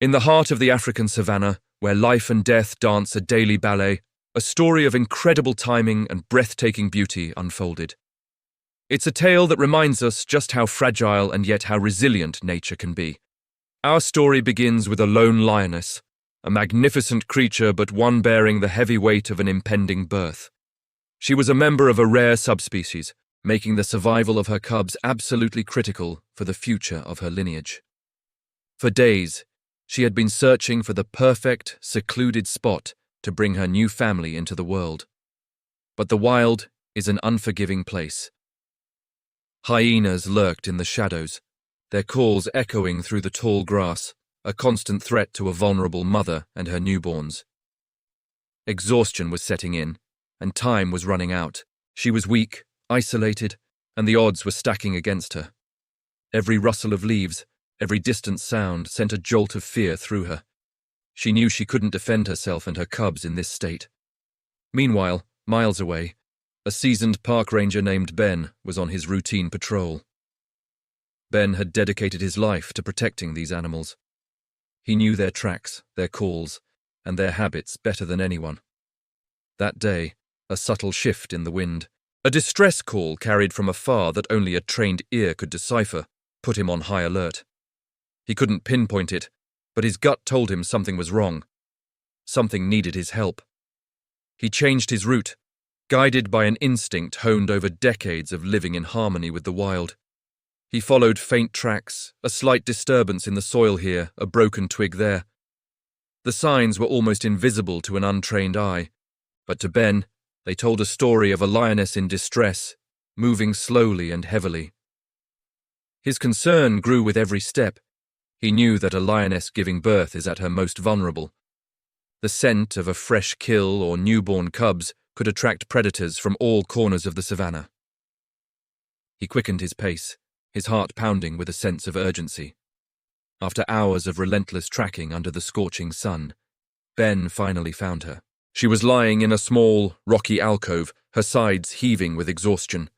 In the heart of the African savanna, where life and death dance a daily ballet, a story of incredible timing and breathtaking beauty unfolded. It's a tale that reminds us just how fragile and yet how resilient nature can be. Our story begins with a lone lioness, a magnificent creature but one bearing the heavy weight of an impending birth. She was a member of a rare subspecies, making the survival of her cubs absolutely critical for the future of her lineage. For days, she had been searching for the perfect, secluded spot to bring her new family into the world. But the wild is an unforgiving place. Hyenas lurked in the shadows, their calls echoing through the tall grass, a constant threat to a vulnerable mother and her newborns. Exhaustion was setting in, and time was running out. She was weak, isolated, and the odds were stacking against her. Every rustle of leaves, every distant sound sent a jolt of fear through her. She knew she couldn't defend herself and her cubs in this state. Meanwhile, miles away, a seasoned park ranger named Ben was on his routine patrol. Ben had dedicated his life to protecting these animals. He knew their tracks, their calls, and their habits better than anyone. That day, a subtle shift in the wind, a distress call carried from afar that only a trained ear could decipher, put him on high alert. He couldn't pinpoint it, but his gut told him something was wrong. Something needed his help. He changed his route, guided by an instinct honed over decades of living in harmony with the wild. He followed faint tracks, a slight disturbance in the soil here, a broken twig there. The signs were almost invisible to an untrained eye, but to Ben, they told a story of a lioness in distress, moving slowly and heavily. His concern grew with every step. He knew that a lioness giving birth is at her most vulnerable. The scent of a fresh kill or newborn cubs could attract predators from all corners of the savannah. He quickened his pace, his heart pounding with a sense of urgency. After hours of relentless tracking under the scorching sun, Ben finally found her. She was lying in a small, rocky alcove, her sides heaving with exhaustion.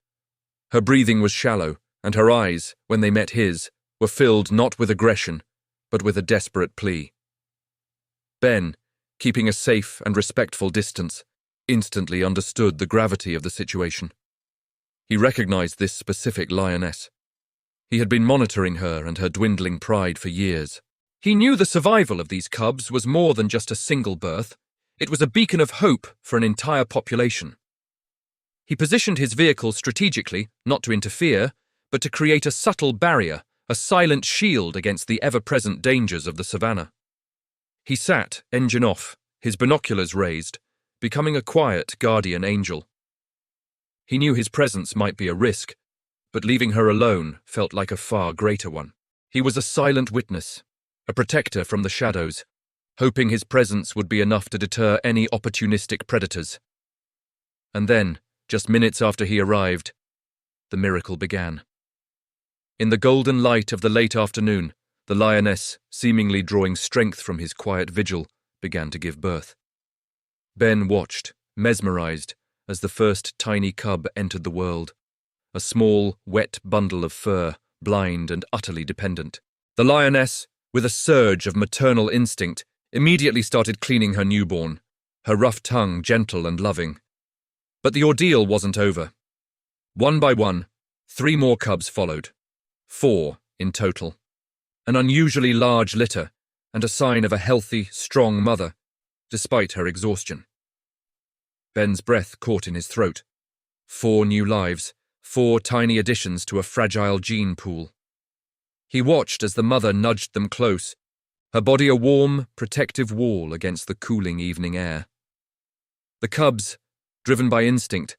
Her breathing was shallow, and her eyes, when they met his, were filled not with aggression, but with a desperate plea. Ben, keeping a safe and respectful distance, instantly understood the gravity of the situation. He recognized this specific lioness. He had been monitoring her and her dwindling pride for years. He knew the survival of these cubs was more than just a single birth. It was a beacon of hope for an entire population. He positioned his vehicle strategically, not to interfere, but to create a subtle barrier, a silent shield against the ever-present dangers of the savannah. He sat, engine off, his binoculars raised, becoming a quiet guardian angel. He knew his presence might be a risk, but leaving her alone felt like a far greater one. He was a silent witness, a protector from the shadows, hoping his presence would be enough to deter any opportunistic predators. And then, just minutes after he arrived, the miracle began. In the golden light of the late afternoon, the lioness, seemingly drawing strength from his quiet vigil, began to give birth. Ben watched, mesmerized, as the first tiny cub entered the world, a small, wet bundle of fur, blind and utterly dependent. The lioness, with a surge of maternal instinct, immediately started cleaning her newborn, her rough tongue gentle and loving. But the ordeal wasn't over. One by one, 3 more cubs followed. 4 in total. An unusually large litter, and a sign of a healthy, strong mother, despite her exhaustion. Ben's breath caught in his throat. 4 new lives, 4 tiny additions to a fragile gene pool. He watched as the mother nudged them close, her body a warm, protective wall against the cooling evening air. The cubs, driven by instinct,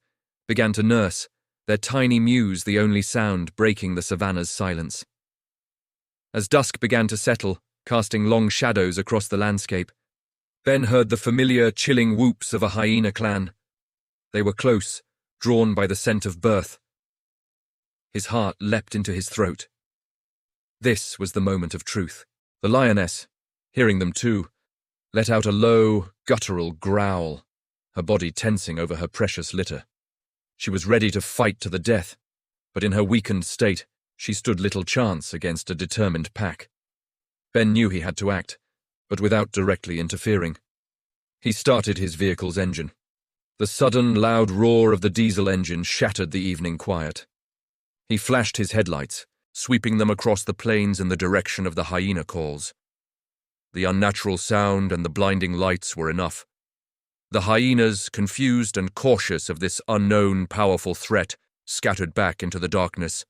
began to nurse, their tiny mews the only sound breaking the savannah's silence. As dusk began to settle, casting long shadows across the landscape, Ben heard the familiar, chilling whoops of a hyena clan. They were close, drawn by the scent of birth. His heart leapt into his throat. This was the moment of truth. The lioness, hearing them too, let out a low, guttural growl, her body tensing over her precious litter. She was ready to fight to the death, but in her weakened state, she stood little chance against a determined pack. Ben knew he had to act, but without directly interfering. He started his vehicle's engine. The sudden, loud roar of the diesel engine shattered the evening quiet. He flashed his headlights, sweeping them across the plains in the direction of the hyena calls. The unnatural sound and the blinding lights were enough. The hyenas, confused and cautious of this unknown, powerful threat, scattered back into the darkness.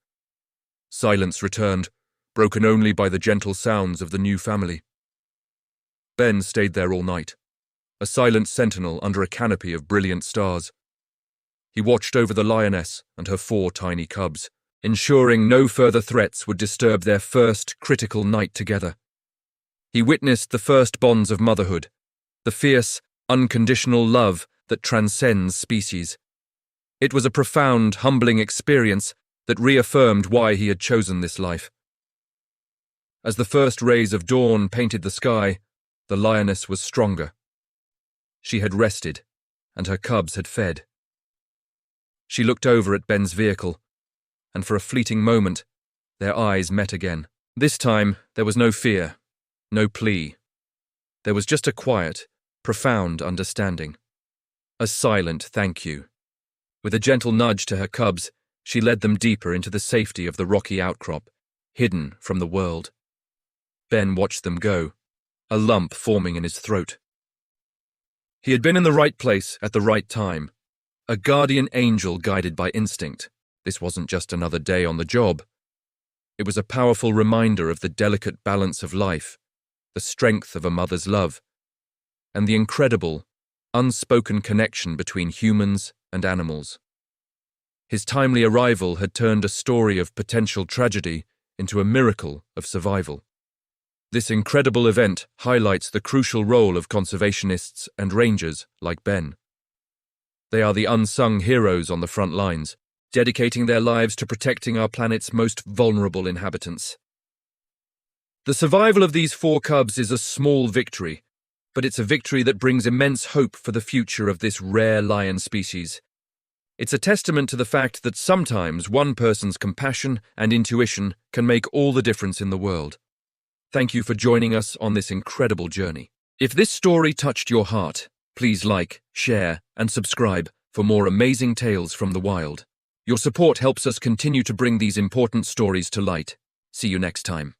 Silence returned, broken only by the gentle sounds of the new family. Ben stayed there all night, a silent sentinel under a canopy of brilliant stars. He watched over the Lioness and her 4 tiny cubs, ensuring no further threats would disturb their first critical night together. He witnessed the first bonds of motherhood, the fierce, unconditional love that transcends species. It was a profound, humbling experience that reaffirmed why he had chosen this life. As the first rays of dawn painted the sky, the Lioness was stronger. She had rested, and her cubs had fed. She looked over at Ben's vehicle, and for a fleeting moment, their eyes met again. This time, there was no fear, no plea. There was just a quiet, profound understanding. A silent thank you. With a gentle nudge to her cubs, she led them deeper into the safety of the rocky outcrop, hidden from the world. Ben watched them go, a lump forming in his throat. He had been in the right place at the right time, a guardian angel guided by instinct. This wasn't just another day on the job. It was a powerful reminder of the delicate balance of life, the strength of a mother's love, and the incredible, unspoken connection between humans and animals. His timely arrival had turned a story of potential tragedy into a miracle of survival. This incredible event highlights the crucial role of conservationists and rangers like Ben. They are the unsung heroes on the front lines, dedicating their lives to protecting our planet's most vulnerable inhabitants. The survival of these 4 cubs is a small victory, but it's a victory that brings immense hope for the future of this rare lion species. It's a testament to the fact that sometimes one person's compassion and intuition can make all the difference in the world. Thank you for joining us on this incredible journey. If this story touched your heart, please like, share, and subscribe for more amazing tales from the wild. Your support helps us continue to bring these important stories to light. See you next time.